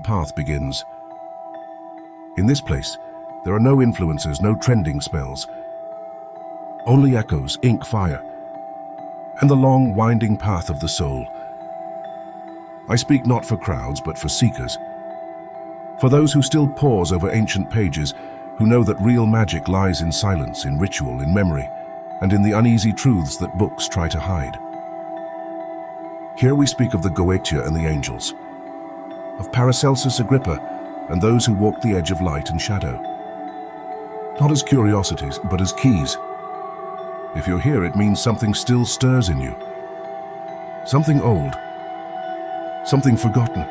chosen path begins. In this place, there are no influencers, no trending spells, only echoes, ink, fire, and the long, winding path of the soul. I speak not for crowds, but for seekers, for those who still pause over ancient pages, who know that real magic lies in silence, in ritual, in memory, and in the uneasy truths that books try to hide. Here we speak of the Goetia and the angels, of Paracelsus Agrippa and those who walked the edge of light and shadow. Not as curiosities, but as keys. If you're here, it means something still stirs in you. Something old, something forgotten.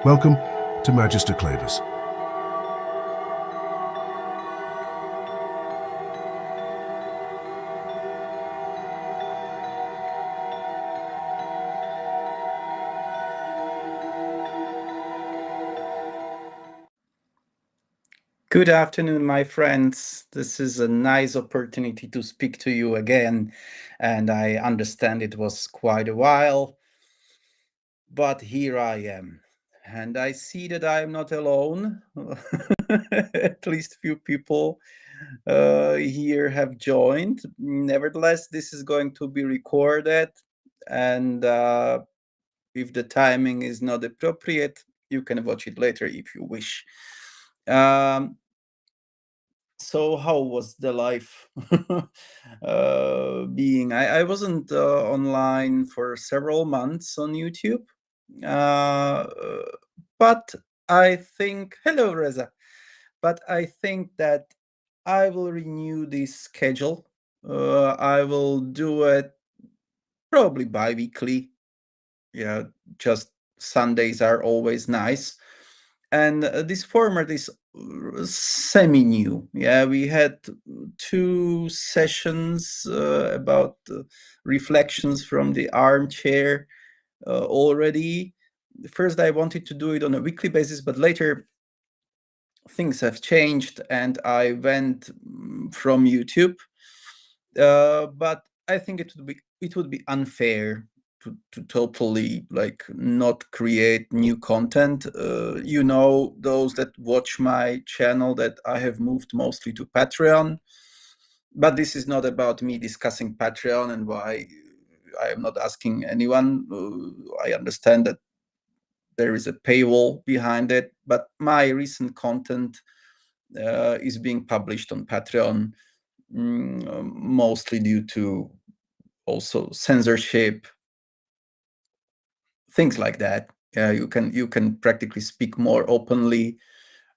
Welcome to Magister Clavus. Good afternoon, my friends. This is a nice opportunity to speak to you again, and I understand it was quite a while, but here I am, and I see that I am not alone. At least few people here have joined. Nevertheless, this is going to be recorded, and if the timing is not appropriate, you can watch it later if you wish. So how was the life being? I wasn't online for several months on YouTube, but I think, hello Reza, but I think that I will renew this schedule. I will do it probably bi-weekly. Yeah, just Sundays are always nice. And this format is semi-new. Yeah, we had 2 sessions about reflections from the Armchair already. First, I wanted to do it on a weekly basis, but later things have changed and I went from YouTube. But I think it would be unfair to totally like not create new content. You know, those that watch my channel, that I have moved mostly to Patreon, but this is not about me discussing Patreon and why I am not asking anyone. I understand that there is a paywall behind it, but my recent content is being published on Patreon, mostly due to also censorship, things like that. You can practically speak more openly.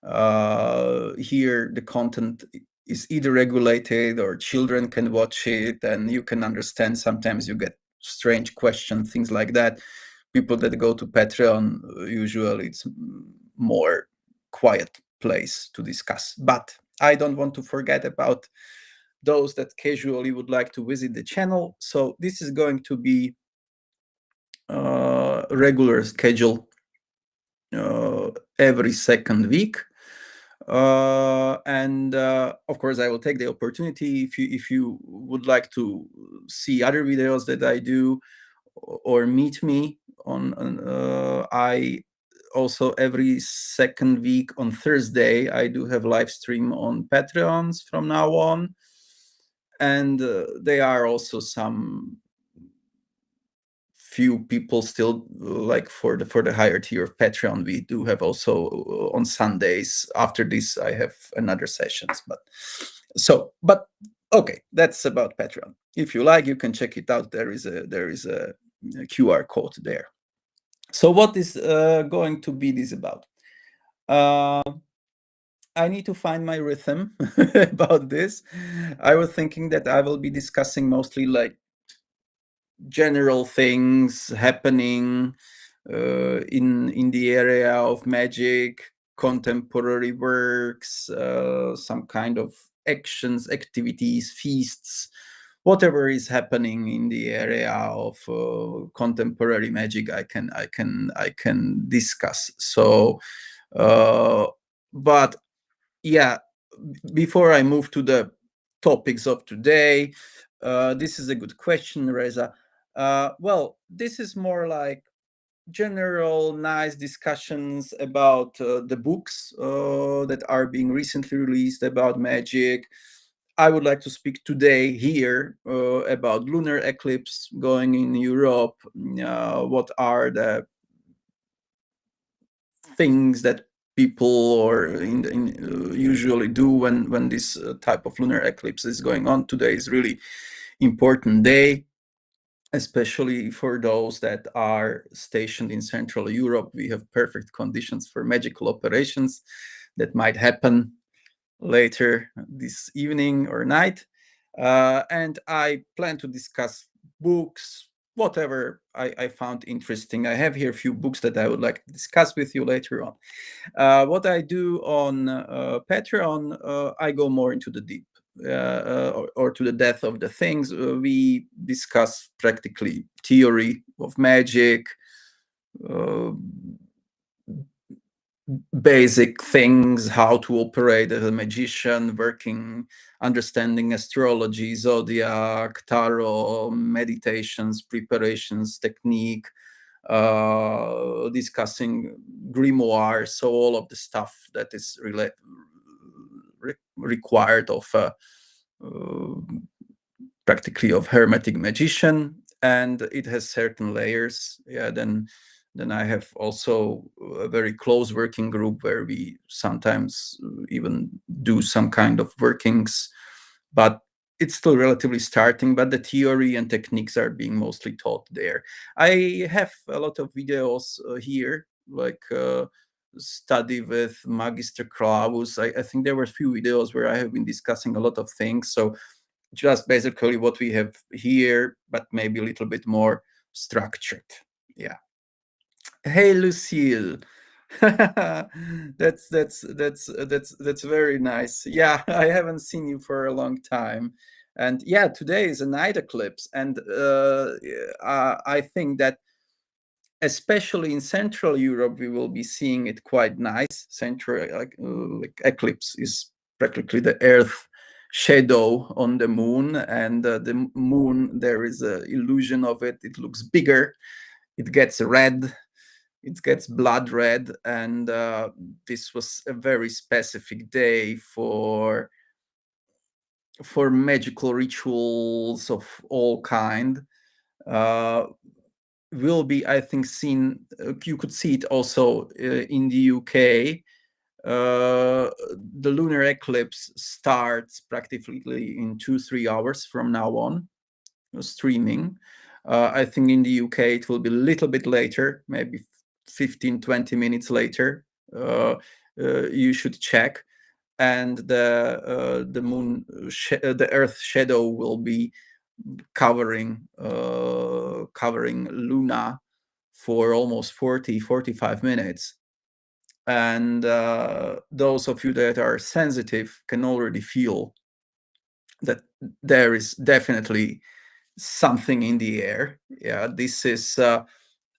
Here, the content is either regulated or children can watch it, and you can understand. Sometimes you get strange questions, things like that. People that go to Patreon, usually it's more quiet place to discuss. But I don't want to forget about those that casually would like to visit the channel. So this is going to be regular schedule every second week. And of course, I will take the opportunity, if you would like to see other videos that I do or meet me on I also every second week on Thursday I do have live stream on Patreons from now on, and there are also some few people still like for the higher tier of Patreon. We do have also on Sundays. After this, I have another sessions. But okay, that's about Patreon. If you like, you can check it out. There is a QR code there. So what is going to be this about? I need to find my rhythm about this. I was thinking that I will be discussing mostly like general things happening in the area of magic, contemporary works, some kind of actions, activities, feasts, whatever is happening in the area of contemporary magic, I can discuss. So, but yeah, before I move to the topics of today, this is a good question, Reza. Well, this is more like general nice discussions about the books that are being recently released about magic. I would like to speak today here about lunar eclipse going in Europe. What are the things that people usually do when this type of lunar eclipse is going on? Today is really important day, especially for those that are stationed in Central Europe. We have perfect conditions for magical operations that might happen later this evening or night. And I plan to discuss books, whatever I found interesting. I have here a few books that I would like to discuss with you later on. What I do on Patreon, I go more into the deep. Or to the depth of the things. We discuss practically theory of magic, uh, basic things, how to operate as a magician, understanding astrology, zodiac, tarot, meditations, preparations, technique, discussing grimoire, so all of the stuff that is required of practically of hermetic magician, and it has certain layers. Then I have also a very close working group where we sometimes even do some kind of workings, but it's still relatively starting, but the theory and techniques are being mostly taught there. I have a lot of videos here, like study with Magister Clavus. I think there were a few videos where I have been discussing a lot of things. So just basically what we have here, but maybe a little bit more structured. Yeah. Hey, Lucille. That's very nice. Yeah, I haven't seen you for a long time. And yeah, today is a night eclipse, and I think that especially in Central Europe, we will be seeing it quite nice. Central like eclipse is practically the Earth shadow on the moon, and the moon, there is an illusion of it. It looks bigger. It gets red. It gets blood red, and this was a very specific day for magical rituals of all kind. Will be, I think, seen. You could see it also in the UK. The lunar eclipse starts practically in 2-3 hours from now on, streaming. I think in the UK it will be a little bit later, maybe 15-20 minutes later. You should check. And the moon, the Earth shadow will be covering Luna for almost 40-45 minutes. And those of you that are sensitive can already feel that there is definitely something in the air. Yeah, this is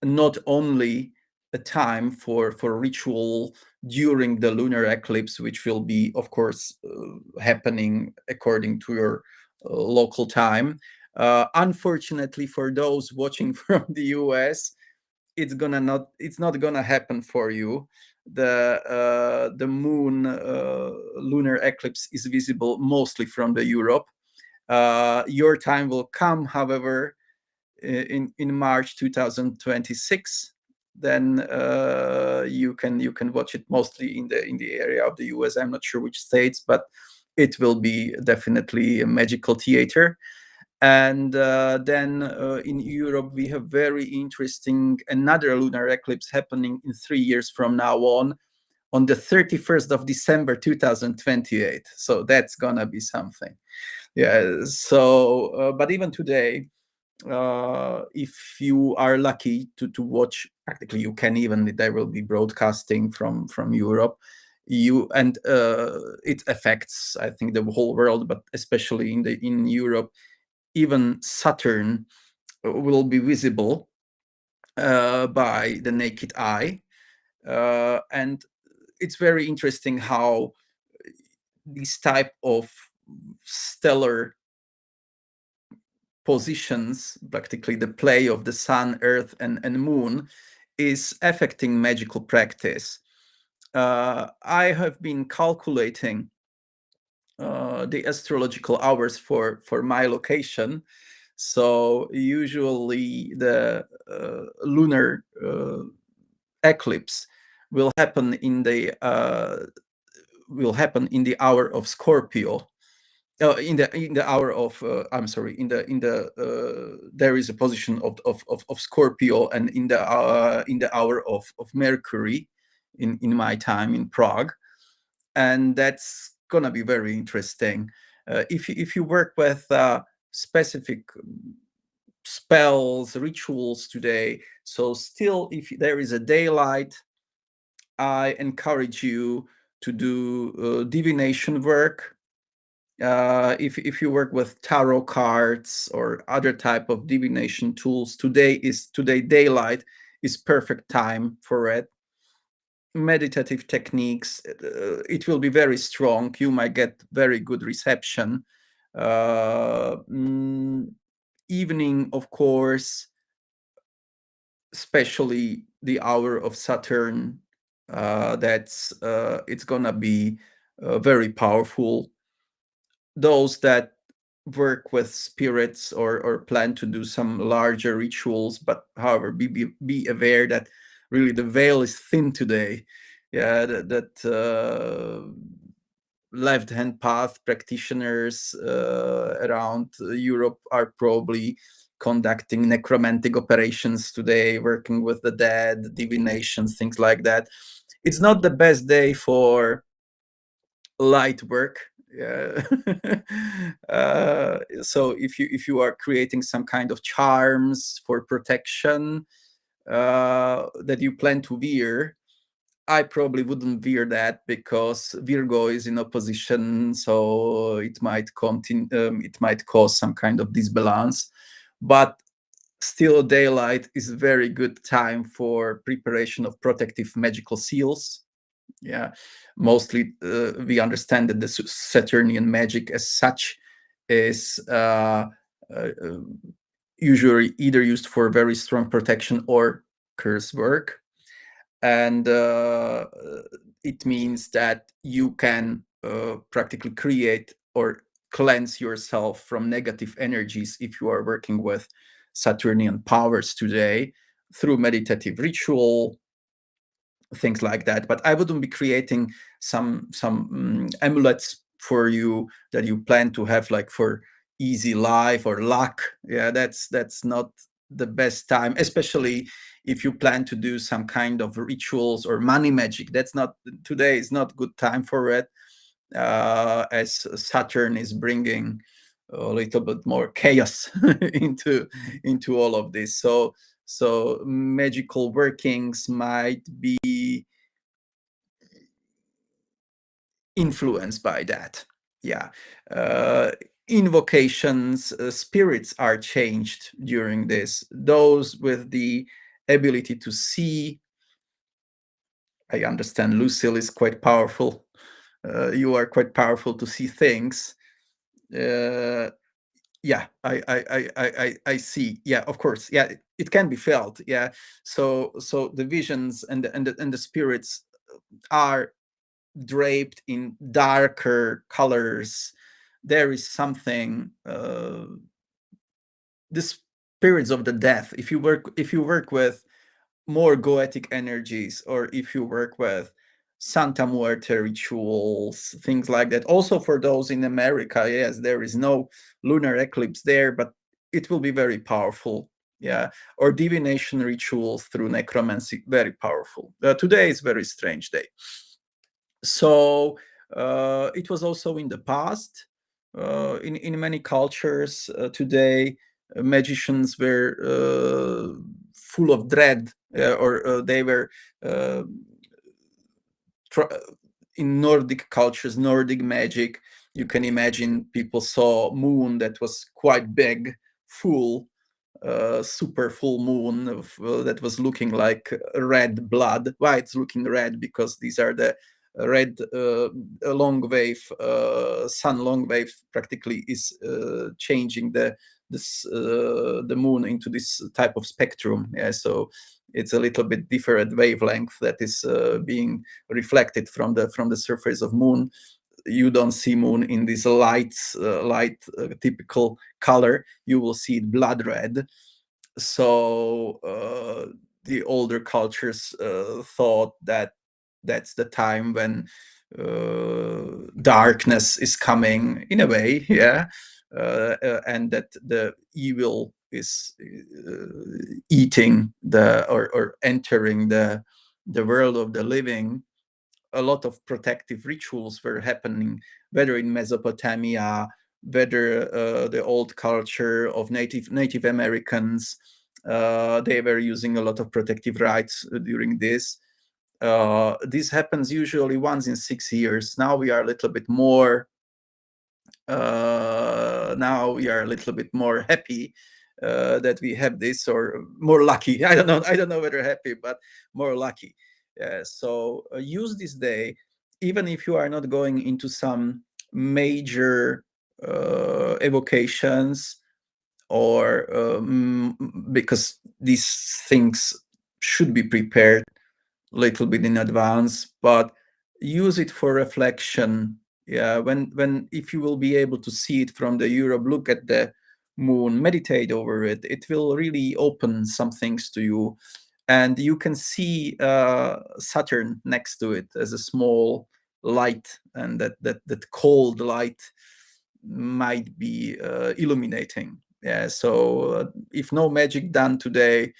not only a time for ritual during the lunar eclipse, which will be, of course, happening according to your local time. Unfortunately, for those watching from the US, it's not gonna happen for you. The moon lunar eclipse is visible mostly from the Europe. Your time will come, however, in March 2026. Then you can watch it mostly in the area of the US. I'm not sure which states, but it will be definitely a magical theater. And then in Europe, we have very interesting another lunar eclipse happening in 3 years from now on the 31st of December 2028. So that's gonna be something. Yeah. So, but even today, if you are lucky to watch, practically you can, even there will be broadcasting from Europe. And it affects, I think, the whole world, but especially in Europe, even Saturn will be visible by the naked eye. And it's very interesting how this type of stellar positions, practically the play of the sun, earth, and moon, is affecting magical practice. I have been calculating the astrological hours for my location. So usually the lunar eclipse will happen in the hour of Scorpio. In the hour of I'm sorry, there is a position of Scorpio, and in the hour of Mercury in my time in Prague, and that's gonna be very interesting. If you work with specific spells, rituals today, so still if there is a daylight, I encourage you to do divination work. If you work with tarot cards or other type of divination tools, today daylight is perfect time for it. Meditative techniques, it will be very strong. You might get very good reception. Evening, of course, especially the hour of Saturn, it's gonna be very powerful. Those that work with spirits or plan to do some larger rituals, but however, be aware that really the veil is thin today. Yeah, that left-hand path practitioners around Europe are probably conducting necromantic operations today, working with the dead, divinations, things like that. It's not the best day for light work. Yeah. So if you are creating some kind of charms for protection that you plan to wear, I probably wouldn't wear that, because Virgo is in opposition, so it might cause some kind of disbalance. But still, daylight is a very good time for preparation of protective magical seals. Yeah, mostly we understand that the Saturnian magic as such is usually either used for very strong protection or curse work. And it means that you can practically create or cleanse yourself from negative energies if you are working with Saturnian powers today through meditative ritual, things like that. But I wouldn't be creating some amulets for you that you plan to have like for easy life or luck. Yeah, that's not the best time, especially if you plan to do some kind of rituals or money magic. That's not, today is not good time for it, as Saturn is bringing a little bit more chaos into all of this. So magical workings might be influenced by that. Yeah. Invocations, spirits are changed during this. Those with the ability to see, I understand Lucille is quite powerful. You are quite powerful to see things. Yeah, I see. Yeah, of course. Yeah, it can be felt. Yeah. So the visions and the spirits are draped in darker colors. There is something, the spirits of the death. If you work with more goetic energies, or if you work with Santa Muerte rituals, things like that. Also for those in America, yes, there is no lunar eclipse there, but it will be very powerful. Yeah, or divination rituals through necromancy, very powerful. Today is very strange day. So it was also in the past. In many cultures today, magicians were full of dread, or they were uh, in Nordic cultures, Nordic magic. You can imagine people saw moon that was quite big, full, super full moon that was looking like red blood. Why it's looking red? Because these are the red long wave, sun long wave practically is changing the this the moon into this type of spectrum. Yeah, so it's a little bit different wavelength that is being reflected from the surface of moon. You don't see moon in this light typical color. You will see it blood red. So the older cultures thought that that's the time when darkness is coming, in a way, yeah, and that the evil is eating or entering the world of the living. A lot of protective rituals were happening, whether in Mesopotamia, whether the old culture of Native Americans. They were using a lot of protective rites during this. This happens usually once in 6 years. Now we are a little bit more. Now we are a little bit more happy that we have this, or more lucky. I don't know. I don't know whether happy, but more lucky. So use this day, even if you are not going into some major evocations, or because these things should be prepared a little bit in advance, but use it for reflection. Yeah, when if you will be able to see it from the Europe, look at the moon, meditate over it. It will really open some things to you, and you can see Saturn next to it as a small light, and that cold light might be illuminating. Yeah, so if no magic done today,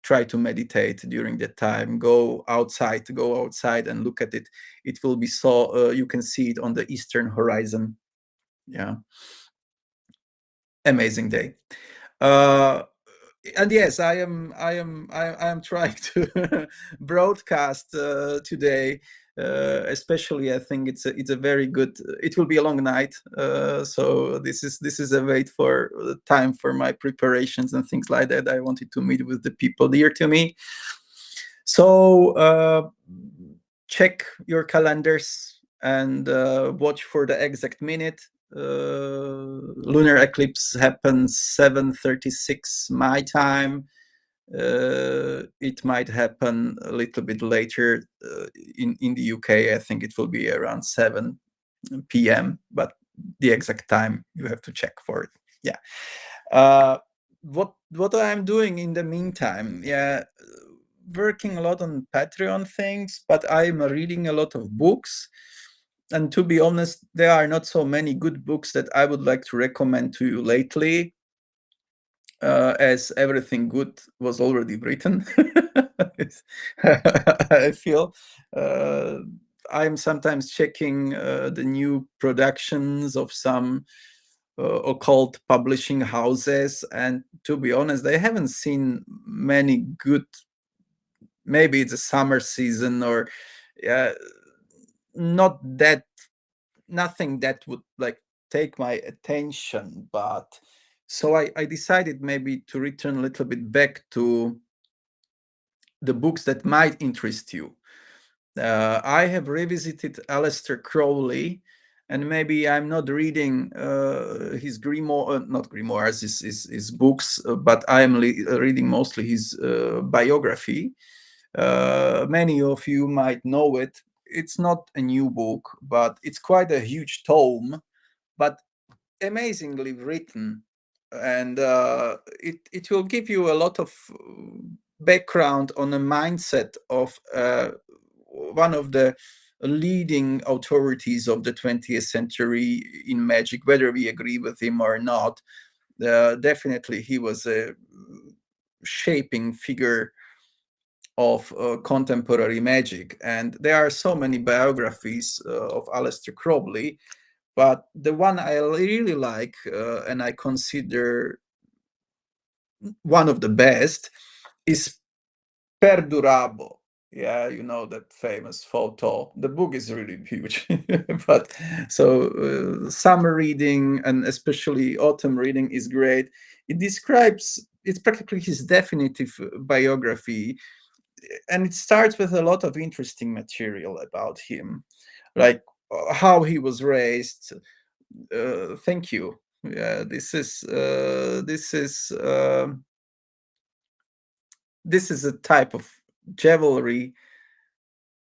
try to meditate during that time. Go outside and look at it. It will be so you can see it on the eastern horizon. Yeah, amazing day. And yes, I am trying to broadcast today. Especially, I think it's a very good. It will be a long night, so this is a wait for time for my preparations and things like that. I wanted to meet with the people dear to me. So check your calendars and watch for the exact minute. Lunar eclipse happens 7:36 my time. It might happen a little bit later in the UK. I think it will be around 7 p.m., but the exact time you have to check for it. Yeah. What I'm doing in the meantime? Yeah, working a lot on Patreon things, but I'm reading a lot of books. And to be honest, there are not so many good books that I would like to recommend to you lately, as everything good was already written. I feel I'm sometimes checking the new productions of some occult publishing houses, and to be honest, I haven't seen many good. Maybe it's a summer season, or not that, nothing that would like take my attention. But so I decided maybe to return a little bit back to the books that might interest you. I have revisited Aleister Crowley, and maybe I'm not reading his grimoire, not grimoires, his books, but I am reading mostly his biography. Many of you might know it. It's not a new book, but it's quite a huge tome, but amazingly written, and it will give you a lot of background on the mindset of one of the leading authorities of the 20th century in magic, whether we agree with him or not. Definitely he was a shaping figure of contemporary magic, and there are so many biographies of Aleister Crowley, but the one I really like, and I consider one of the best, is Perdurabo. Yeah, you know that famous photo. The book is really huge, but so summer reading and especially autumn reading is great. It describes, it's practically his definitive biography, and it starts with a lot of interesting material about him, like how he was raised. Thank you. Yeah, this is a type of jewelry,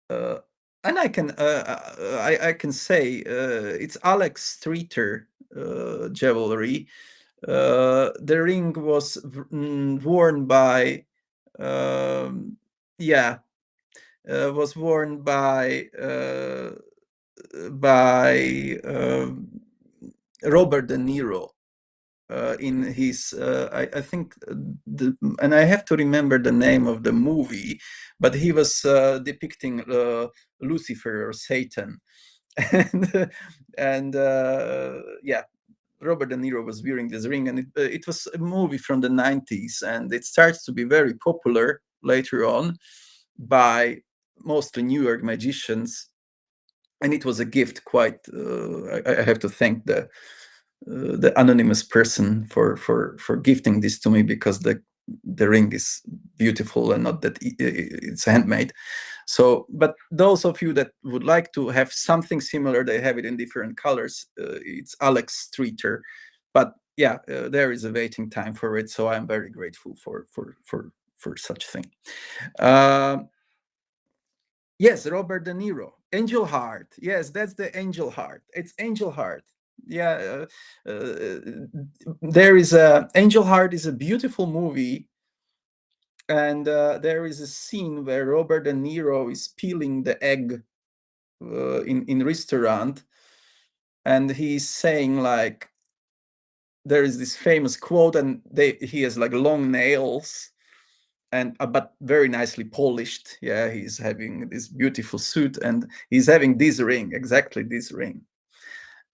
and I can say it's Alex Streeter jewelry. The ring was worn by yeah was worn by Robert De Niro in his I think and I have to remember the name of the movie, but he was depicting Lucifer or Satan, and yeah, Robert De Niro was wearing this ring, and it was a movie from the 90s, and it starts to be very popular later on by mostly New York magicians, and it was a gift. Quite, I have to thank the anonymous person for gifting this to me, because the ring is beautiful and not that it's handmade. So, but those of you that would like to have something similar, they have it in different colors. It's Alex Streeter, but yeah, there is a waiting time for it. So I'm very grateful for such thing. Yes, Robert De Niro, Angel Heart. Yes, that's the Angel Heart. It's Angel Heart. Yeah, there is Angel Heart is a beautiful movie, and there is a scene where Robert De Niro is peeling the egg in restaurant, and he's saying, like, there is this famous quote, and he has like long nails, and but very nicely polished. Yeah, he's having this beautiful suit, and he's having this ring, exactly this ring,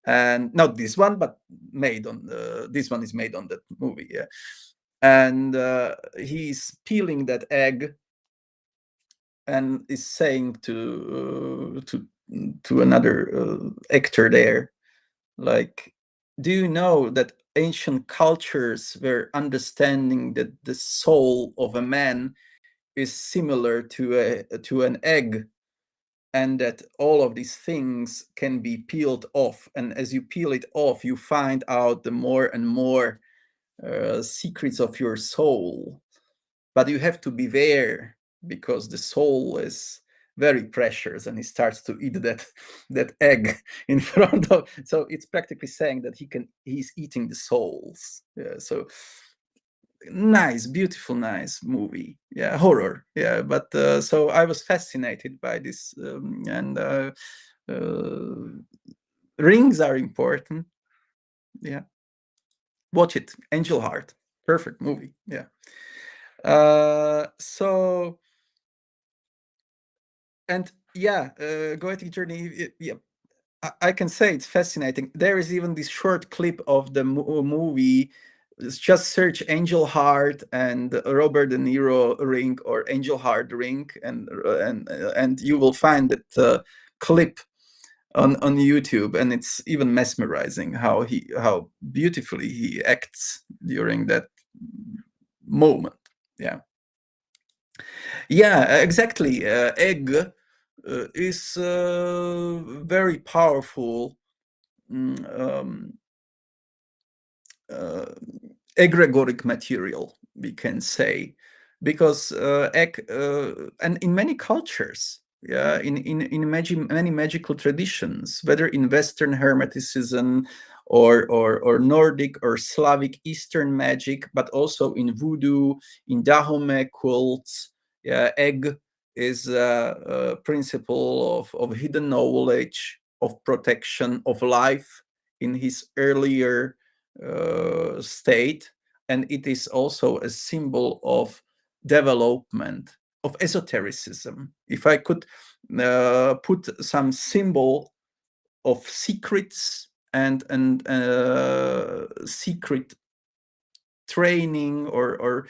and not this one, but made on this one is made on that movie. Yeah, and he's peeling that egg and is saying to another actor there, like, do you know that ancient cultures were understanding that the soul of a man is similar to an egg, and that all of these things can be peeled off, and as you peel it off, you find out the more and more secrets of your soul, but you have to beware, because the soul is very precious, and he starts to eat that egg in front of, so it's practically saying that he's eating the souls. Yeah, so nice, beautiful, nice movie. Yeah, horror. Yeah, but so I was fascinated by this, and rings are important. Yeah, watch it, Angel Heart, perfect movie. Yeah. So, and yeah, Goetic Journey. Yeah, I can say it's fascinating. There is even this short clip of the movie. Just search Angel Heart and Robert De Niro ring, or Angel Heart ring, and you will find that clip on YouTube, and it's even mesmerizing how beautifully he acts during that moment. Yeah, yeah, exactly. Egg is very powerful. Uh, egregoric material, we can say, because egg, and in many cultures, yeah, in many magical traditions, whether in Western Hermeticism or Nordic or Slavic Eastern magic, but also in voodoo, in Dahomey cults, yeah, egg is a principle of hidden knowledge, of protection, of life in his earlier state, and it is also a symbol of development, of esotericism. If I could put some symbol of secrets and secret training, or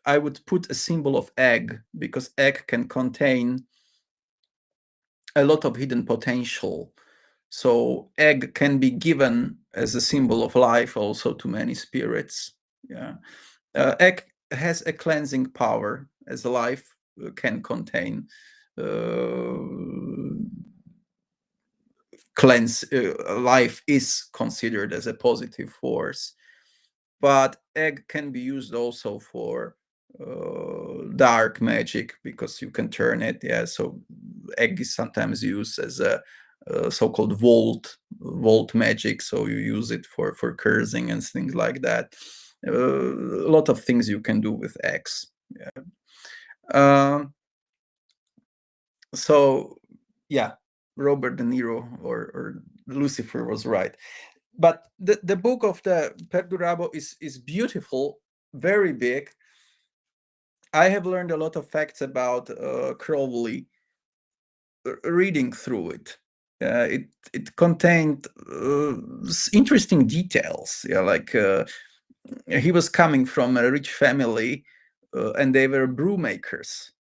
I would put a symbol of egg, because egg can contain a lot of hidden potential. So egg can be given as a symbol of life also to many spirits. Yeah, egg has a cleansing power, as life can contain cleanse life is considered as a positive force. But egg can be used also for dark magic, because you can turn it. Yeah, so egg is sometimes used as a so-called vault magic. So you use it for cursing and things like that. A lot of things you can do with eggs. Yeah. So yeah, Robert De Niro or Lucifer was right. But the book of the Perdurabo is beautiful, very big. I have learned a lot of facts about Crowley reading through it. It contained interesting details. Yeah, like he was coming from a rich family, and they were brew makers.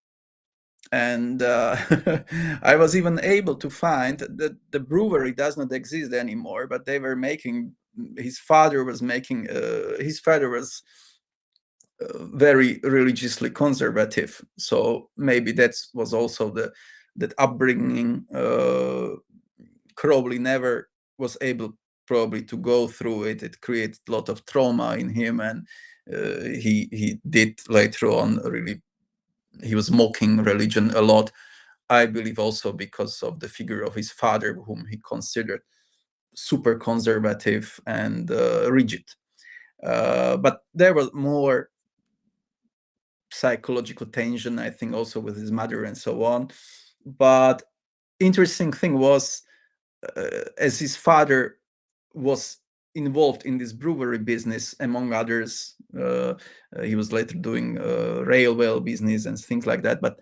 And I was even able to find that the brewery does not exist anymore, but they were making. His father was making. His father was very religiously conservative, so maybe that was also that upbringing. Crowley never was able probably to go through it. It created a lot of trauma in him, and he did later on really. He was mocking religion a lot. I believe also because of the figure of his father, whom he considered super conservative and rigid. But there was more psychological tension, I think, also with his mother and so on. But interesting thing was, as his father was involved in this brewery business, among others, he was later doing railway business and things like that. But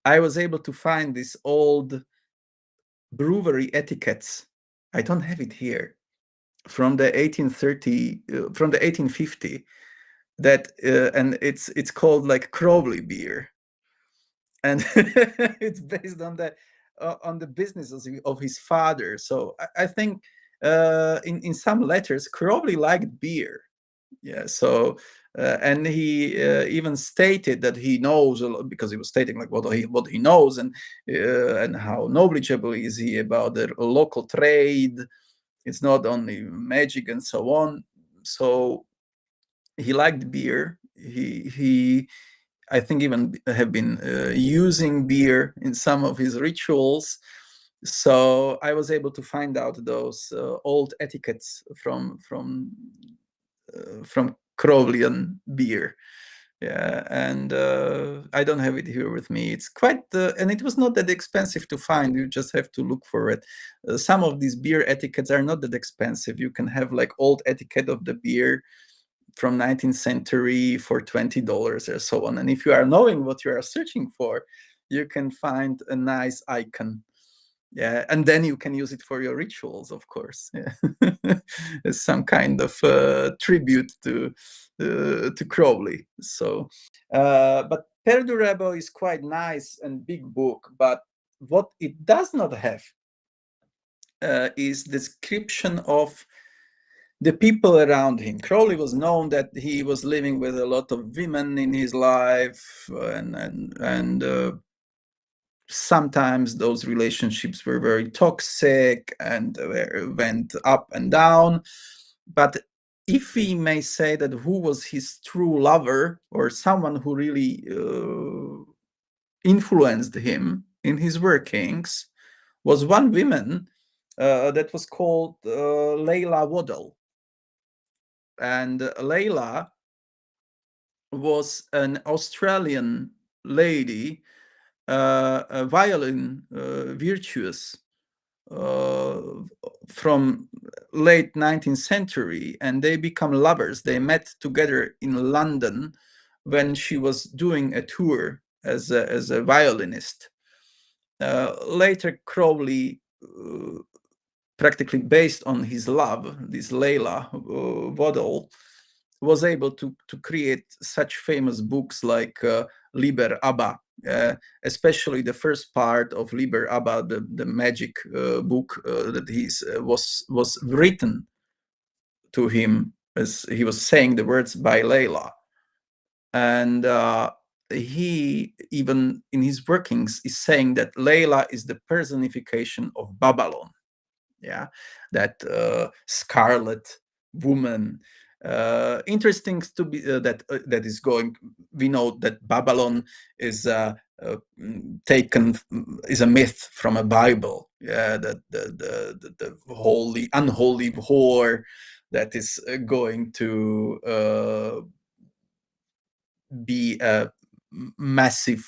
I was able to find this old brewery etiquettes. I don't have it here, from the 1830, from the 1850. That and it's called like Crowley beer, and it's based on the business of his father. So I think in some letters Crowley liked beer. Yeah. So and he even stated that he knows a lot, because he was stating like what he knows, and how knowledgeable is he about the local trade. It's not only magic and so on. So he liked beer. He I think even have been using beer in some of his rituals. So I was able to find out those old etiquettes from Crowleyan beer. Yeah, and I don't have it here with me. It's quite, and it was not that expensive to find. You just have to look for it. Some of these beer etiquettes are not that expensive. You can have like old etiquette of the beer from 19th century for $20 or so on. And if you are knowing what you are searching for, you can find a nice icon. Yeah, and then you can use it for your rituals, of course. Yeah. As some kind of tribute to Crowley. So, but Perdurabo is quite nice and big book, but what it does not have is description of the people around him. Crowley was known that he was living with a lot of women in his life, and sometimes those relationships were very toxic and went up and down. But if we may say that who was his true lover, or someone who really influenced him in his workings, was one woman that was called Layla Waddell. And Layla was an Australian lady, a violin virtuous from late 19th century, and they become lovers. They met together in London when she was doing a tour as a violinist. Later, Crowley, practically based on his love, this Layla Waddell, was able to create such famous books like Liber Abba, especially the first part of Liber Abba, the magic book that was written to him as he was saying the words by Layla. And he, even in his workings, is saying that Layla is the personification of Babylon. Yeah, that scarlet woman. Interesting to be that is going. We know that Babylon is taken, is a myth from a Bible. Yeah, that the holy unholy whore that is going to be a massive,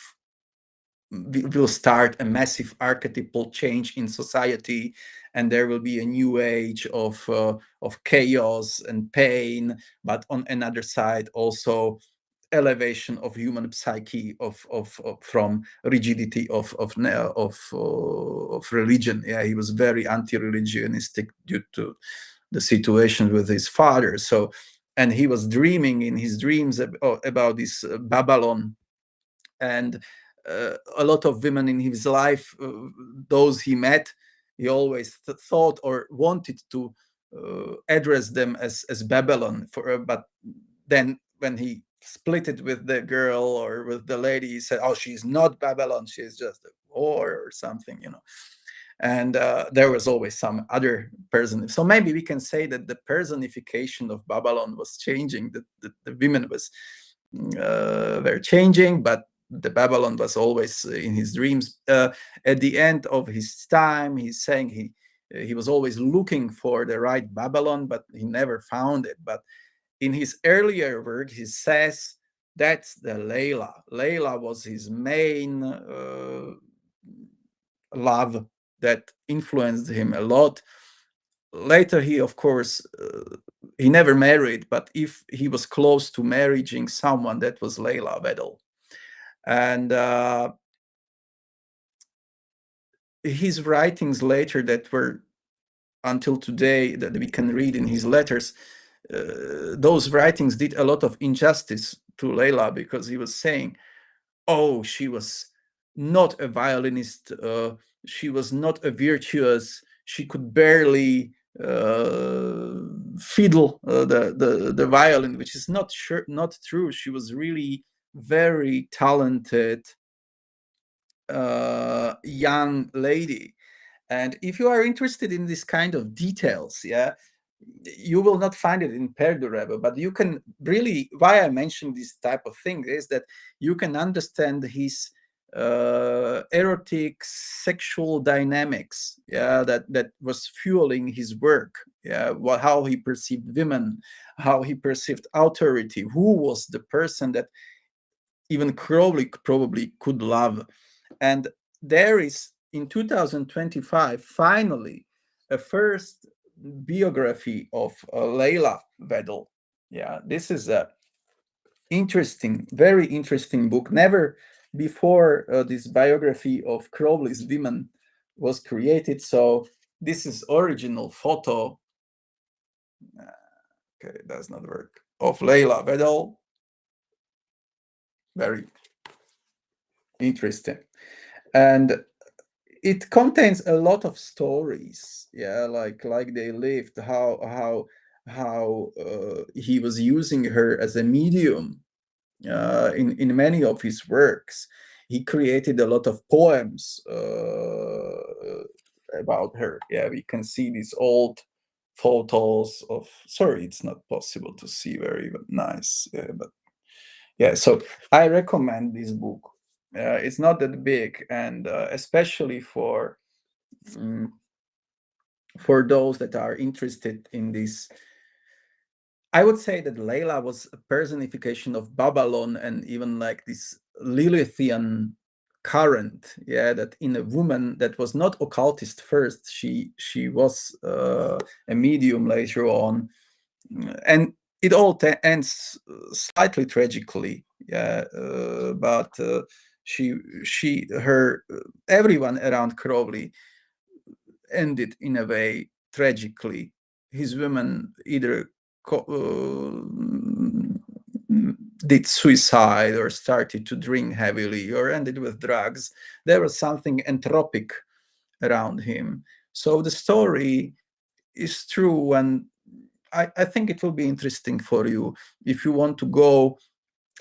will start a massive archetypal change in society, and there will be a new age of chaos and pain, but on another side also elevation of human psyche of from rigidity of religion. Yeah, he was very anti-religionistic due to the situation with his father. So, and he was dreaming in his dreams about this Babylon, and a lot of women in his life, those he met, he always thought or wanted to address them as Babylon. But then when he split it with the girl or with the lady, he said, "Oh, she's not Babylon. She's just a whore or something," you know. And there was always some other person. So maybe we can say that the personification of Babylon was changing. That the women was were changing, but the Babylon was always in his dreams. At the end of his time, he's saying he was always looking for the right Babylon, but he never found it. But in his earlier work, he says that's the Layla. Layla was his main love that influenced him a lot. Later, he, of course, he never married, but if he was close to marrying someone, that was Layla Weddell. And his writings later that were until today that we can read in his letters, those writings did a lot of injustice to Layla, because he was saying, oh, she was not a violinist, she was not a virtuous, she could barely fiddle the violin, which is not true. She was really very talented young lady. And if you are interested in this kind of details, yeah, you will not find it in Perdurable, but you can really, why I mention this type of thing is that you can understand his erotic sexual dynamics, yeah, that was fueling his work, yeah, how he perceived women, how he perceived authority, who was the person that even Crowley probably could love. And there is, in 2025, finally, a first biography of Layla Weddell. Yeah, this is a interesting, very interesting book. Never before this biography of Crowley's women was created. So this is original photo. Okay, it does not work. Of Layla Weddell. Very interesting. And it contains a lot of stories, yeah, like they lived, how he was using her as a medium in many of his works. He created a lot of poems about her. Yeah, we can see these old photos of, sorry, it's not possible to see very nice, but yeah, so I recommend this book. It's not that big, and especially for those that are interested in this. I would say that Layla was a personification of Babylon, and even like this Lilithian current, yeah, that in a woman that was not occultist first, she was a medium later on, and it all ends slightly tragically, yeah, but her everyone around Crowley ended in a way tragically. His women either did suicide or started to drink heavily or ended with drugs. There was something entropic around him. So the story is true, and I think it will be interesting for you if you want to go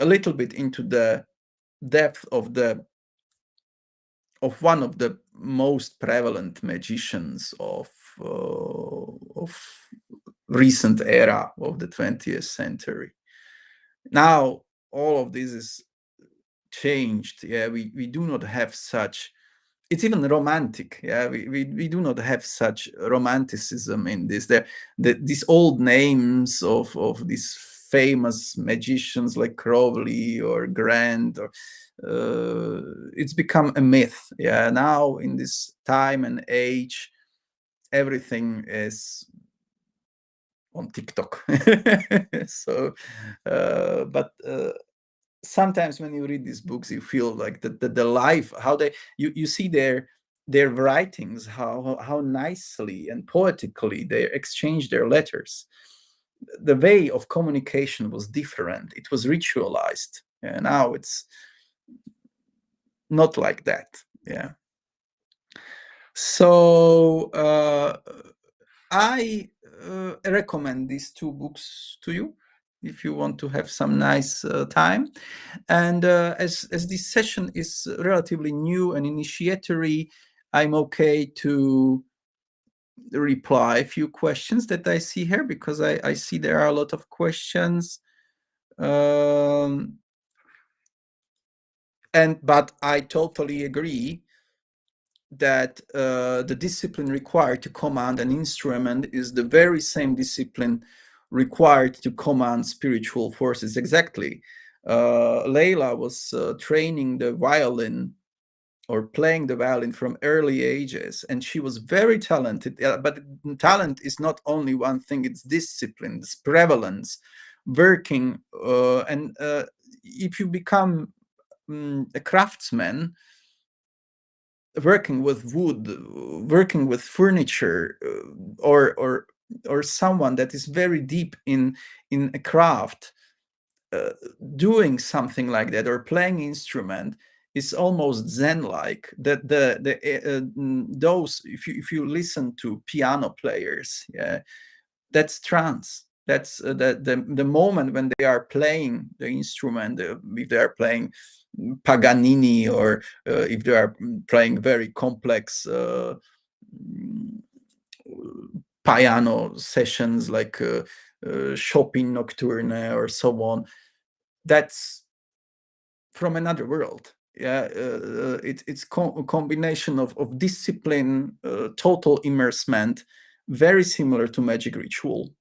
a little bit into the depth of one of the most prevalent magicians of recent era of the 20th century. Now all of this is changed. Yeah, we do not have such. It's even romantic. Yeah, we do not have such romanticism in this. These old names of these famous magicians like Crowley or Grant, or it's become a myth. Yeah, now in this time and age, everything is on TikTok. So, but sometimes when you read these books, you feel like the life, how you see their writings, how nicely and poetically they exchange their letters. The way of communication was different. It was ritualized. And now it's not like that. Yeah. So I recommend these two books to you if you want to have some nice time. And as this session is relatively new and initiatory, I'm okay to reply a few questions that I see here, because I see there are a lot of questions. But I totally agree that the discipline required to command an instrument is the very same discipline required to command spiritual forces. Exactly. Layla was training the violin or playing the violin from early ages, and she was very talented. But talent is not only one thing, it's discipline, it's prevalence, working. And if you become a craftsman, working with wood, working with furniture, or someone that is very deep in a craft, doing something like that, or playing instrument, is almost zen-like. That those, if you listen to piano players, yeah, that's trance. That's the moment when they are playing the instrument. If they are playing Paganini, or if they are playing very complex piano sessions like Chopin Nocturne or so on, that's from another world. Yeah, it's a combination of discipline, total immersement, very similar to magic ritual.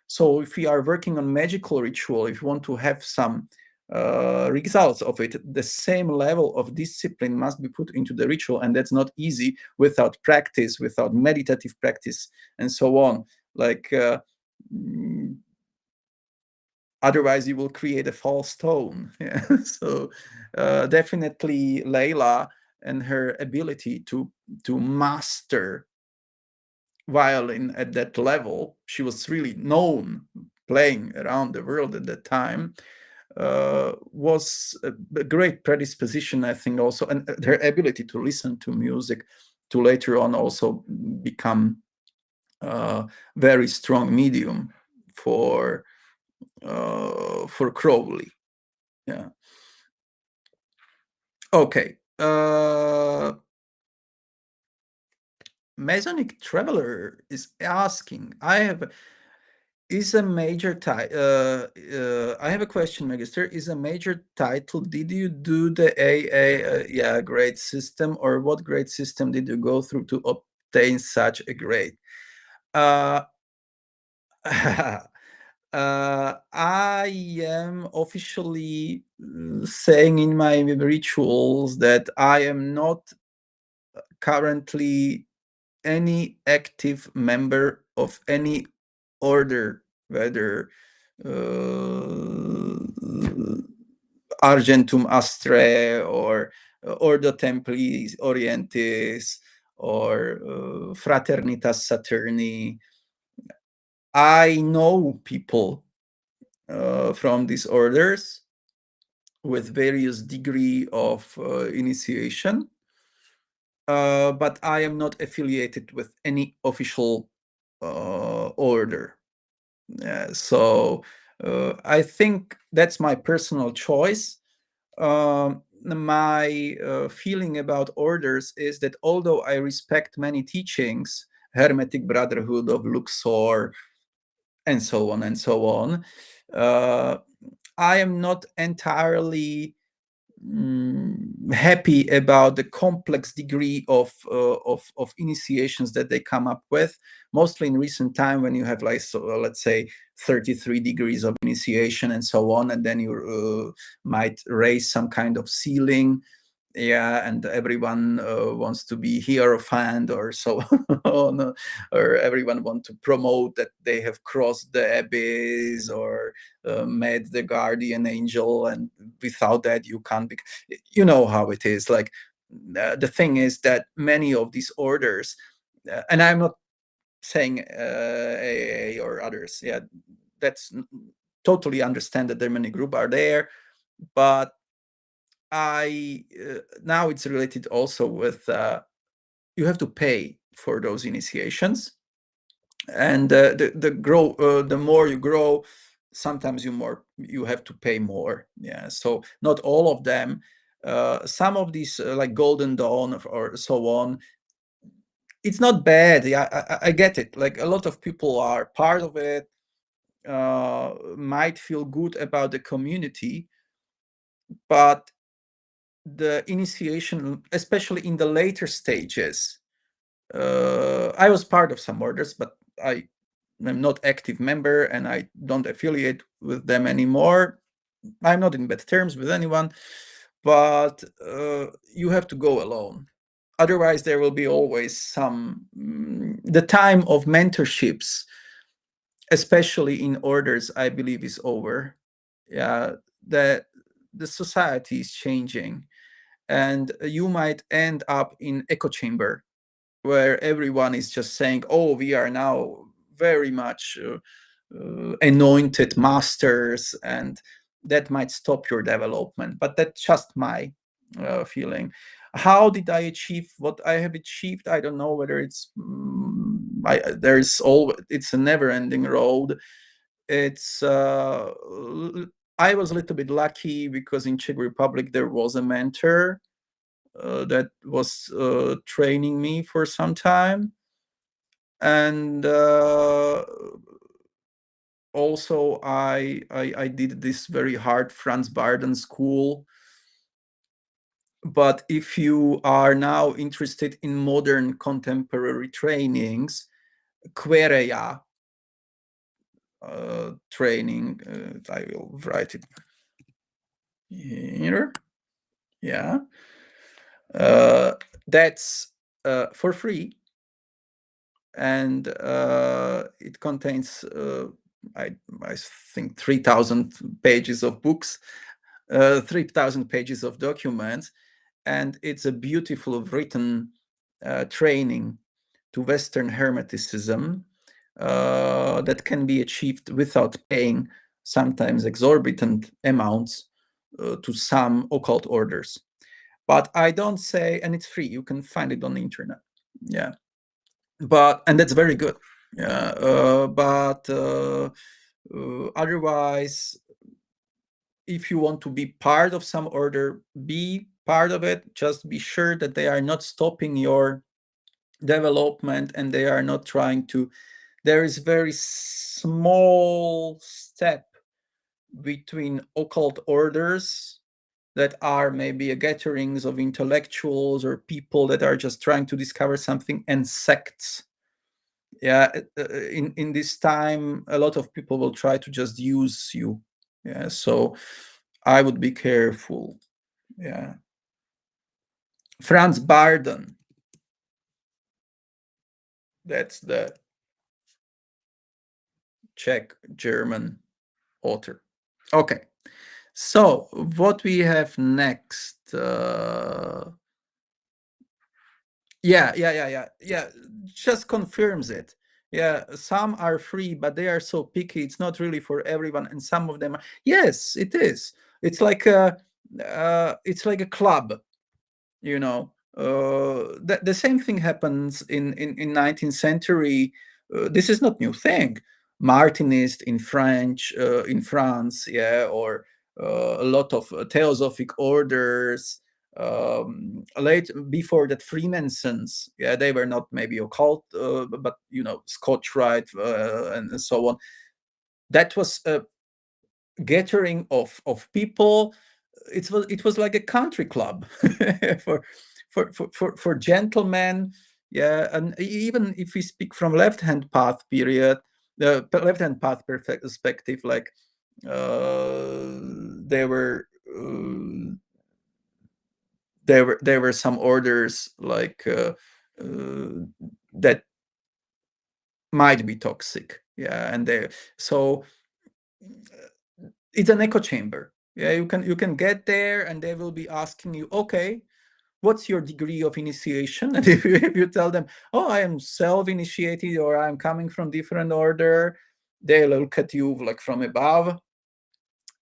So if we are working on magical ritual, if you want to have some results of it, the same level of discipline must be put into the ritual, and that's not easy without practice, without meditative practice, and so on. Like otherwise you will create a false tone. Yeah. So definitely Layla and her ability to master violin at that level, she was really known playing around the world at that time, was a great predisposition, I think, also, and her ability to listen to music to later on also become a very strong medium for Crowley. Yeah. Okay. Masonic Traveler is asking, I have a question, Magister. Is a major title, did you do the AA grade system, or what grade system did you go through to obtain such a grade? I am officially saying in my rituals that I am not currently any active member of any order, whether Argentum Astrae, or Ordo Templis Orientis, or Fraternitas Saturni. I know people from these orders with various degree of initiation, but I am not affiliated with any official order. So I think that's my personal choice. my feeling about orders is that although I respect many teachings, Hermetic Brotherhood of Luxor, and so on and so on, I am not entirely happy about the complex degree of initiations that they come up with. Mostly in recent time, when you have like, so let's say 33 degrees of initiation and so on, and then you might raise some kind of ceiling, yeah, and everyone wants to be hierophant or so on, or everyone want to promote that they have crossed the abyss or met the guardian angel, and without that you can't be, you know how it is. Like the thing is that many of these orders, and I'm not saying AA or others, yeah, that's totally understand that there many group are there, but I now it's related also with you have to pay for those initiations, and the more you grow, sometimes you have to pay more. Yeah, so not all of them. Some of these like Golden Dawn or so on, it's not bad. Yeah, I get it. Like a lot of people are part of it, might feel good about the community, but the initiation, especially in the later stages, I was part of some orders, but I am not active member and I don't affiliate with them anymore. I'm not in bad terms with anyone, but you have to go alone. Otherwise, there will be always some the time of mentorships, especially in orders, I believe is over. Yeah, the society is changing, and you might end up in echo chamber where everyone is just saying, oh, we are now very much anointed masters, and that might stop your development. But that's just my feeling. How did I achieve what I have achieved? I don't know whether it's it's a never-ending road. It's I was a little bit lucky because in Czech Republic there was a mentor that was training me for some time, and also I did this very hard Franz Barden school. But if you are now interested in modern contemporary trainings, Querea training, I will write it here. Yeah, that's for free, and it contains I think 3,000 pages of books, 3,000 pages of documents, and it's a beautiful written training to Western Hermeticism that can be achieved without paying sometimes exorbitant amounts to some occult orders. But I don't say, and it's free, you can find it on the internet. Yeah, and that's very good. Yeah, but otherwise, if you want to be part of some order, be part of it. Just be sure that they are not stopping your development and they are not trying to. There is very small step between occult orders that are maybe a gatherings of intellectuals or people that are just trying to discover something, and sects. Yeah, in this time, a lot of people will try to just use you. Yeah, so I would be careful. Yeah, Franz Barden, that's the Czech German author. Okay, so what we have next? Yeah. Just confirms it. Yeah, some are free, but they are so picky. It's not really for everyone, and some of them are. Yes, it is. It's like a club, you know. The same thing happens in 19th century. This is not new thing. Martinist in France, yeah, or a lot of theosophic orders. Late before that, Freemasons, yeah, they were not maybe occult, but Scotch Rite and so on. That was a gathering of people. It was like a country club for gentlemen. Yeah, and even if we speak from left-hand path period, the left-hand path perspective, like there were there were some orders like that might be toxic. Yeah, and so it's an echo chamber. Yeah, you can get there and they will be asking you, okay, what's your degree of initiation? And if you tell them, oh, I am self-initiated, or I'm coming from different order, they look at you like from above,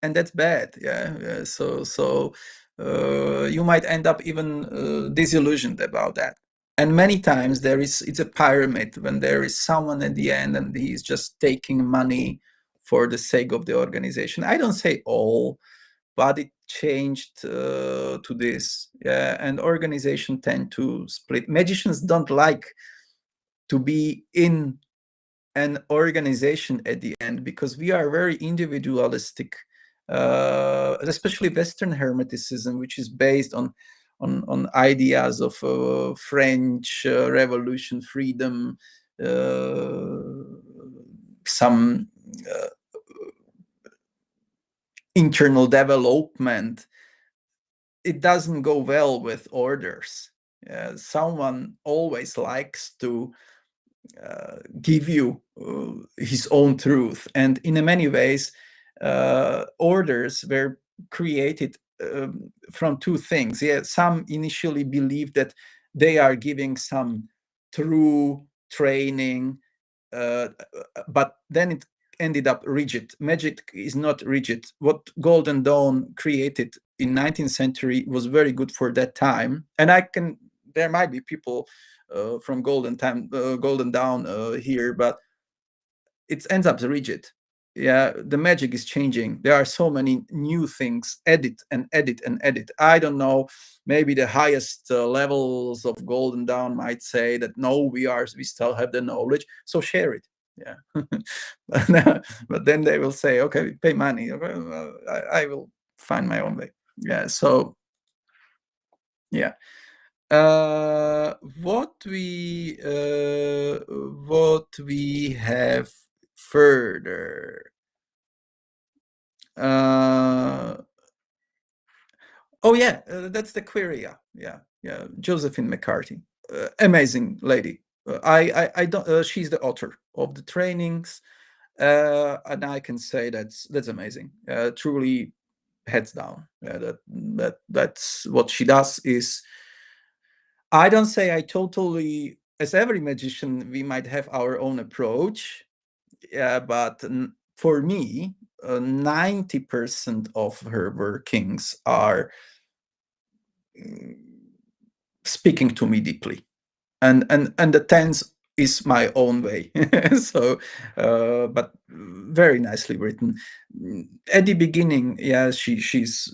and that's bad. Yeah. So you might end up even disillusioned about that. And many times it's a pyramid when there is someone at the end and he's just taking money for the sake of the organization. I don't say all, but it changed to this. Yeah, and organization tend to split. Magicians don't like to be in an organization at the end because we are very individualistic, especially Western Hermeticism, which is based on ideas of French Revolution, freedom, some internal development. It doesn't go well with orders. Someone always likes to give you his own truth, and in many ways orders were created from two things. Yeah, some initially believed that they are giving some true training, but then it ended up rigid. Magic is not rigid. What Golden Dawn created in 19th century was very good for that time, and there might be people from Golden Dawn here, but it ends up rigid. Yeah, the magic is changing. There are so many new things. Edit and edit and edit. I don't know. Maybe the highest levels of Golden Dawn might say that no, we still have the knowledge, so share it. Yeah, but then they will say, okay, pay money. I will find my own way. Yeah. So yeah. What we have further. Oh yeah, that's the Queria. Yeah, Josephine McCarthy, amazing lady. I don't. She's the author of the trainings, and I can say that's amazing. Truly, heads down. Yeah, that's what she does. Is I don't say I totally. As every magician, we might have our own approach. Yeah, but for me, 90% of her workings are speaking to me deeply, and the tense is my own way. So but very nicely written. At the beginning, yeah, she's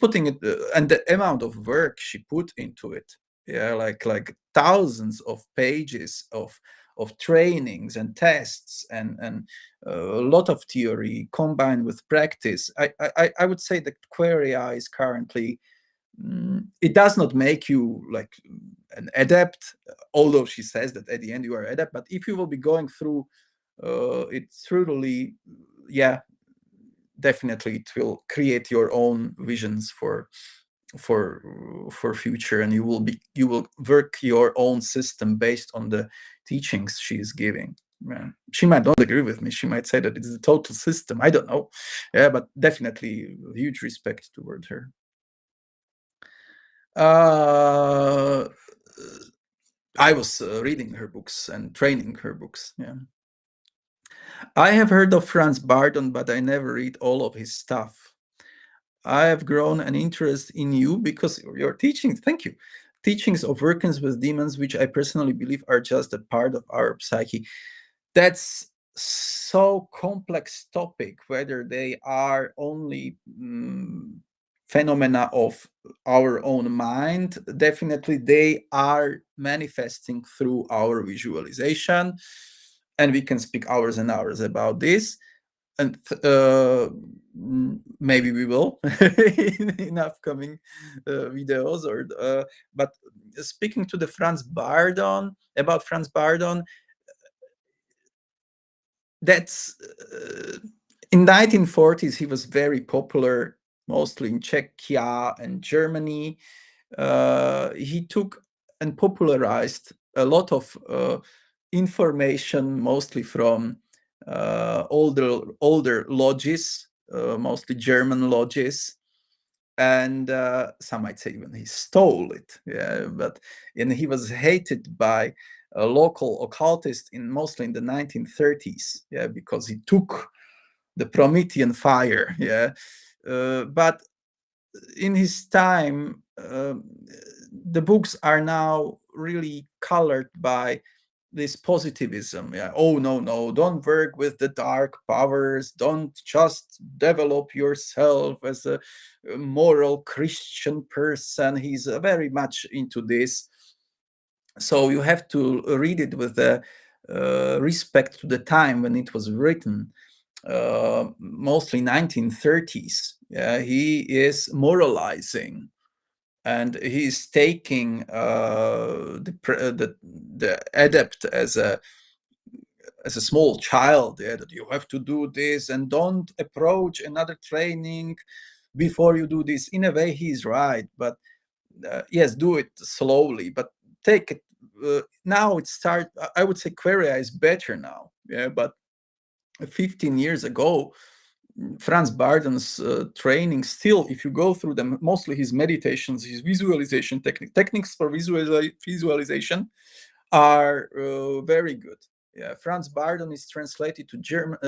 putting it, and the amount of work she put into it, yeah, like thousands of pages of trainings and tests, and a lot of theory combined with practice. I would say that Queria is currently, it does not make you like an adept, although she says that at the end you are adept. But if you will be going through it thoroughly, yeah, definitely it will create your own visions for future, and you will work your own system based on the teachings she is giving. Yeah. She might not agree with me. She might say that it's the total system. I don't know. Yeah, but definitely huge respect toward her. I was reading her books and training her books. Yeah, I have heard of Franz Bardon, but I never read all of his stuff. I have grown an interest in you because of your teachings. Thank you. Teachings of workings with demons, which I personally believe are just a part of our psyche. That's so complex topic, whether they are only phenomena of our own mind. Definitely they are manifesting through our visualization, and we can speak hours and hours about this, and maybe we will in upcoming videos. But speaking to the Franz Bardon, about Franz Bardon, that's in 1940s he was very popular, mostly in Czechia and Germany. He took and popularized a lot of information, mostly from older lodges, mostly German lodges, and some might say even he stole it. Yeah, and he was hated by a local occultist mostly in the 1930s. Yeah, because he took the Promethean fire. Yeah, but in his time, the books are now really colored by this positivism. Yeah, oh no, don't work with the dark powers, don't just develop yourself as a moral Christian person. He's very much into this, so you have to read it with the respect to the time when it was written, mostly 1930s. Yeah, he is moralizing, and he's taking the adept as a small child. Yeah, that you have to do this and don't approach another training before you do this. In a way, he's right, but yes, do it slowly, but take it. Now it start. I would say Queria is better now. Yeah, but 15 years ago, Franz Bardon's training, still, if you go through them, mostly his meditations, his visualization techniques for visualization are very good. Yeah, Franz Bardon is translated to German.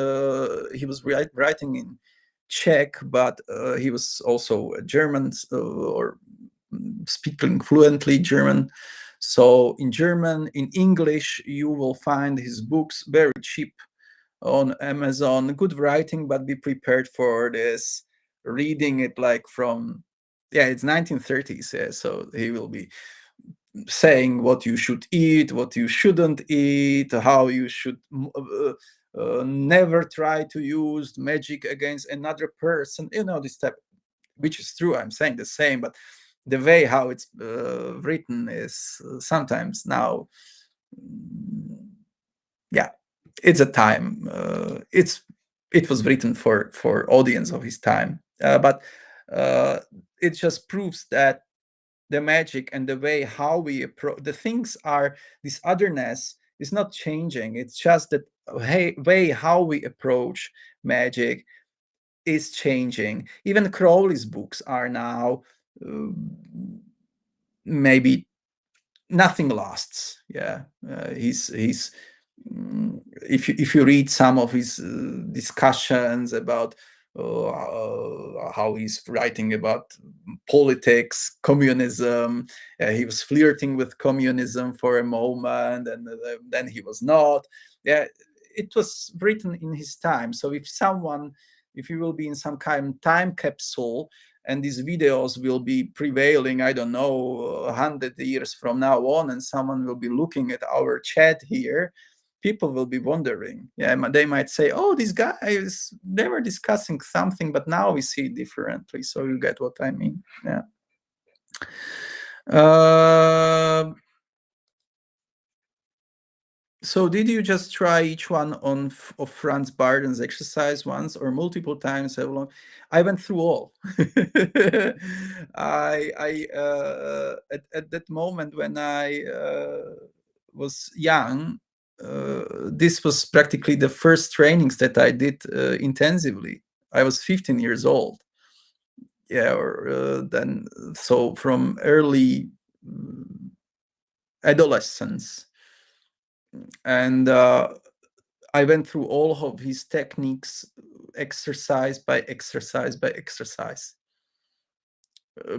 He was writing in Czech, but he was also a German, or speaking fluently German. So in German, in English, you will find his books very cheap on Amazon. Good writing, but be prepared for this. Reading it like from, yeah, it's 1930s. Yeah, so he will be saying what you should eat, what you shouldn't eat, how you should never try to use magic against another person. You know, this type, which is true. I'm saying the same, but the way how it's written is sometimes now, yeah, it's a time. It was written for audience of his time, but it just proves that the magic and the way how we approach the things are, this otherness is not changing. It's just that way how we approach magic is changing. Even Crowley's books are now uh, maybe nothing lasts. Yeah, he's if you read some of his discussions about how he's writing about politics, communism, he was flirting with communism for a moment, and then he was not. Yeah, it was written in his time. So if you will be in some kind of time capsule, and these videos will be prevailing, I don't know, 100 years from now on, and someone will be looking at our chat here, people will be wondering. Yeah, they might say, oh, these guys, they were discussing something, but now we see it differently. So you get what I mean. Yeah. So did you just try each one of Franz Bardon's exercise once or multiple times? How long? I went through all. At that moment when I was young, this was practically the first trainings that I did intensively. I was 15 years old. Yeah, or then, so from early adolescence, and I went through all of his techniques, exercise by exercise by exercise,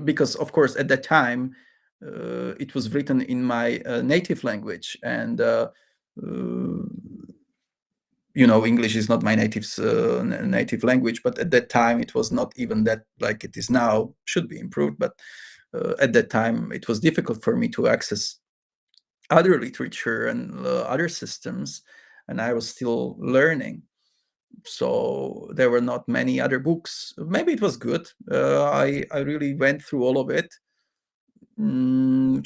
because of course at that time it was written in my native language, and English is not my native language, but at that time it was not even that like it is now. Should be improved, but at that time it was difficult for me to access other literature and other systems, and I was still learning. So there were not many other books. Maybe it was good. I really went through all of it.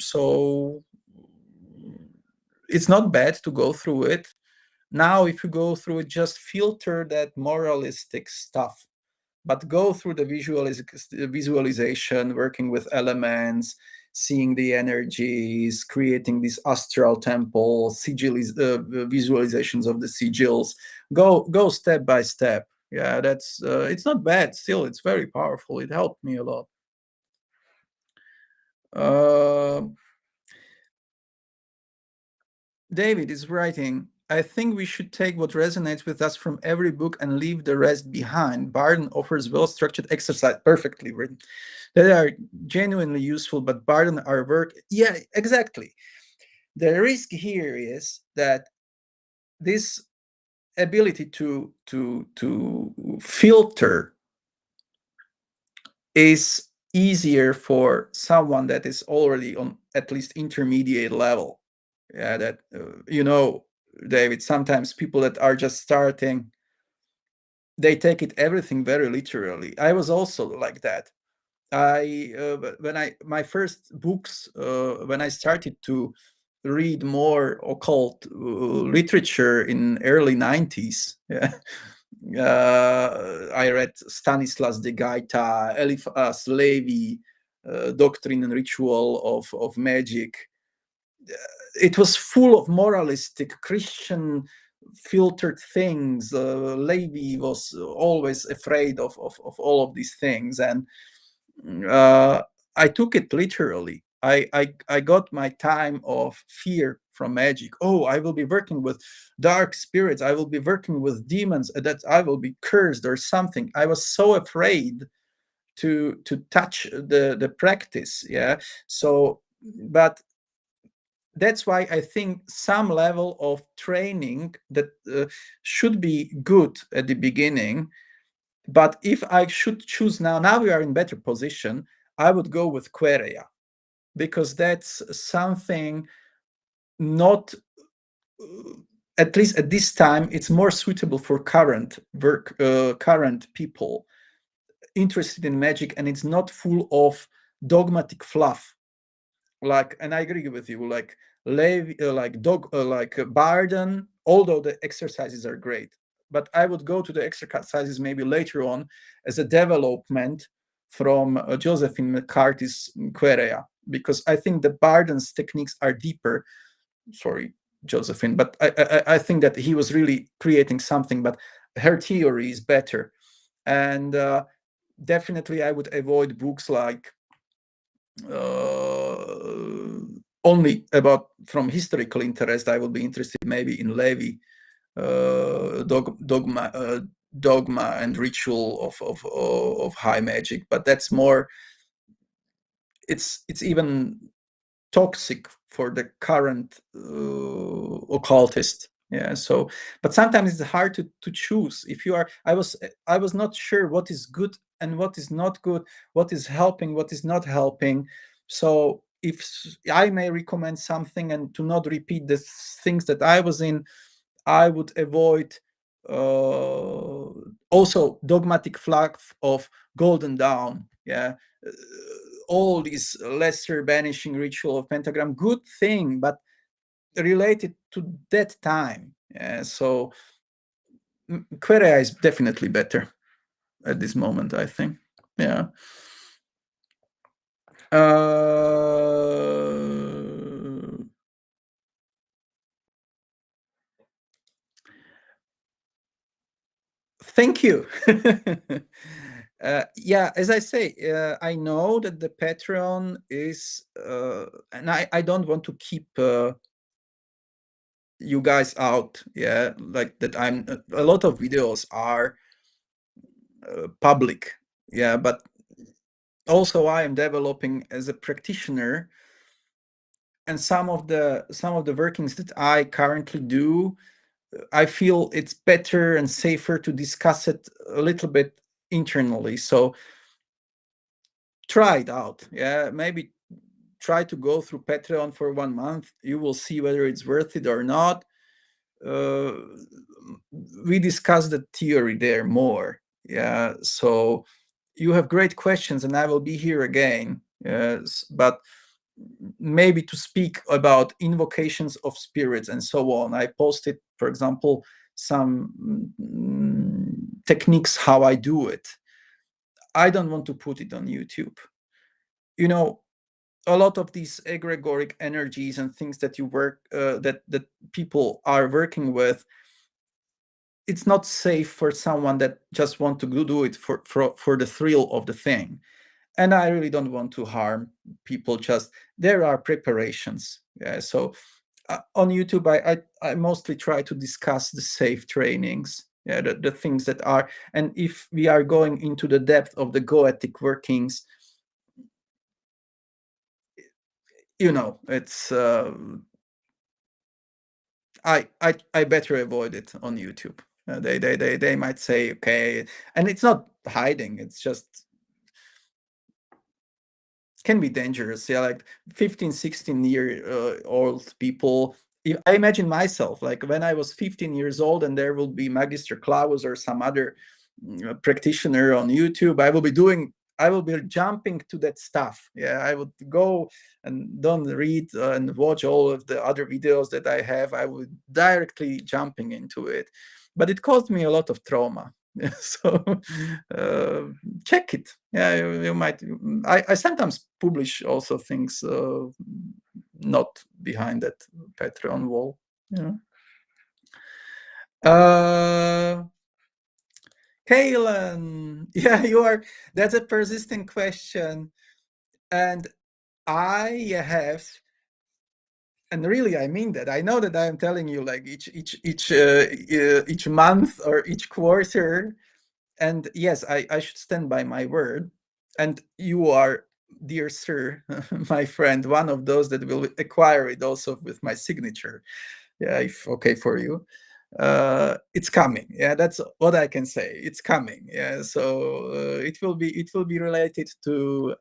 So it's not bad to go through it. Now, if you go through it, just filter that moralistic stuff, but go through the visualization, working with elements, seeing the energies, creating these astral temples, visualizations of the sigils. Go step by step. Yeah, that's it's not bad. Still, it's very powerful. It helped me a lot. David is writing, I think we should take what resonates with us from every book and leave the rest behind. Barden offers well-structured exercise, perfectly written, that are genuinely useful, but Barden our work. Yeah, exactly. The risk here is that this ability to filter is easier for someone that is already on at least intermediate level. Yeah, that David, sometimes people that are just starting, they take it everything very literally. I was also like that. My first books, when I started to read more occult literature in early 90s, yeah, I read Stanislas de Gaeta, Eliphas Levi, Doctrine and Ritual of Magic. It was full of moralistic Christian filtered things. Levi was always afraid of all of these things, and I took it literally. I got my time of fear from magic. Oh, I will be working with dark spirits. I will be working with demons. That I will be cursed or something. I was so afraid to touch the practice. Yeah. So, but that's why I think some level of training that should be good at the beginning. But if I should choose now we are in better position, I would go with Querea, because that's something not, at least at this time, it's more suitable for current people interested in magic, and it's not full of dogmatic fluff. And I agree with you, like Barden, although the exercises are great, but I would go to the exercises maybe later on as a development from Josephine McCarthy's Querea, because I think the Barden's techniques are deeper. Sorry, Josephine, but I think that he was really creating something, but her theory is better. And definitely I would avoid books like only about from historical interest. I would be interested maybe in Levi, dogma and ritual of high magic, but that's more. It's even toxic for the current occultist. Yeah. So, but sometimes it's hard to choose. If you are, I was not sure what is good and what is not good, what is helping, what is not helping. So if I may recommend something and to not repeat the things that I was in, I would avoid also dogmatic fluff of Golden Dawn. Yeah. All these lesser banishing ritual of pentagram, good thing, but related to that time. Yeah, so Querea is definitely better at this moment, I think. Yeah. Thank you. Yeah, as I say, I know that the Patreon is, and I don't want to keep you guys out. Yeah, like that. A lot of videos are public. Yeah, but also I am developing as a practitioner, and some of the workings that I currently do, I feel it's better and safer to discuss it a little bit internally. So try it out. Yeah, maybe try to go through Patreon for 1 month. You will see whether it's worth it or not. Uh, we discussed the theory there more. Yeah, so you have great questions, and I will be here again. Yes, but maybe to speak about invocations of spirits and so on. I posted, for example, some techniques how I do it. I don't want to put it on YouTube. You know, a lot of these egregoric energies and things that you work that people are working with, it's not safe for someone that just want to do it for the thrill of the thing. And I really don't want to harm people. Just there are preparations. Yeah, so on YouTube, I mostly try to discuss the safe trainings. Yeah, the things that are, and if we are going into the depth of the goetic workings, you know, it's I better avoid it on YouTube. They might say, okay, and it's not hiding, it's just can be dangerous. Yeah, like 15, 16-year old people. I imagine myself, like when I was 15 years old and there will be Magister Clavus or some other practitioner on YouTube, I will be jumping to that stuff. Yeah, I would go and don't read and watch all of the other videos that I have. I would directly jumping into it. But it caused me a lot of trauma. So uh, check it. Yeah, you might. I sometimes publish also things not behind that Patreon wall. Yeah. Kalen, yeah, you are. That's a persistent question, and I have, and really, I mean that. I know that I am telling you like each month or each quarter. And yes, I should stand by my word. And you are, dear sir, my friend, one of those that will acquire it also with my signature. Yeah, if okay for you. It's coming. Yeah, that's what I can say. It's coming. Yeah, so it will be related to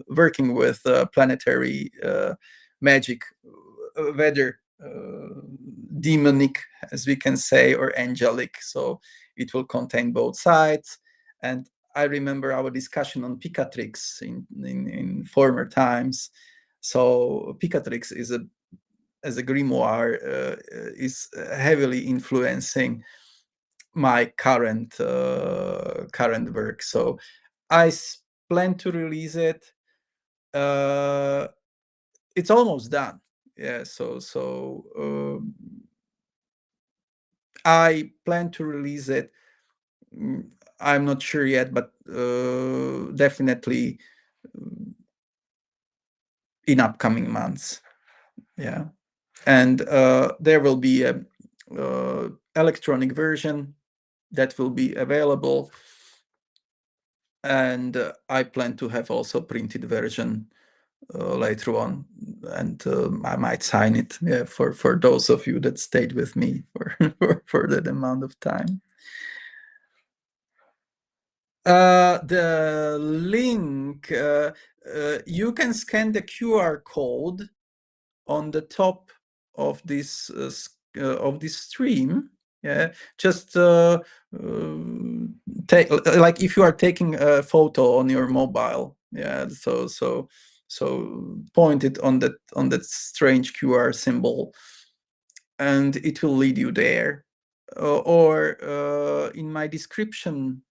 working with planetary magic, weather, demonic, as we can say, or angelic. So it will contain both sides. And I remember our discussion on Picatrix in former times. So Picatrix is as a grimoire is heavily influencing my current work. So I plan to release it. It's almost done. Yeah. I plan to release it. I'm not sure yet, but definitely in upcoming months. Yeah. And there will be a electronic version that will be available, and I plan to have also printed version later on, and I might sign it, yeah, for those of you that stayed with me for that amount of time. The link, you can scan the QR code on the top of this stream. Yeah, just take, like if you are taking a photo on your mobile. Yeah, so point it on that strange QR symbol, and it will lead you there. Or in my description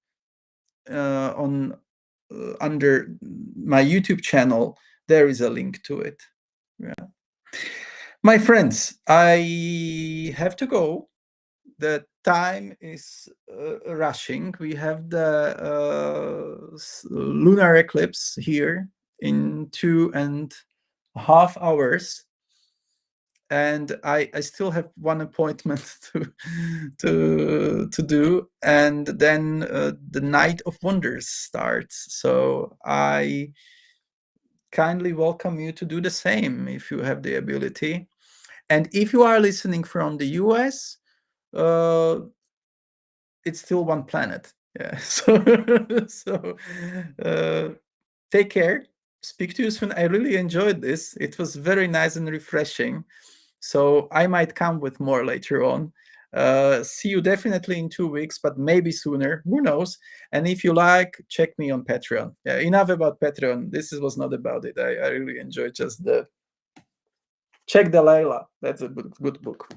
on under my YouTube channel, there is a link to it. Yeah. My friends, I have to go. The time is rushing. We have the lunar eclipse here in 2.5 hours. And I still have one appointment to do, and then the Night of Wonders starts. So I kindly welcome you to do the same if you have the ability. And if you are listening from the US, it's still one planet. Yeah. So take care. Speak to you soon. I really enjoyed this. It was very nice and refreshing. So I might come with more later on. See you definitely in 2 weeks, but maybe sooner. Who knows? And if you like, check me on Patreon. Yeah, enough about Patreon. This was not about it. I really enjoyed just the Check the Layla. That's a good book.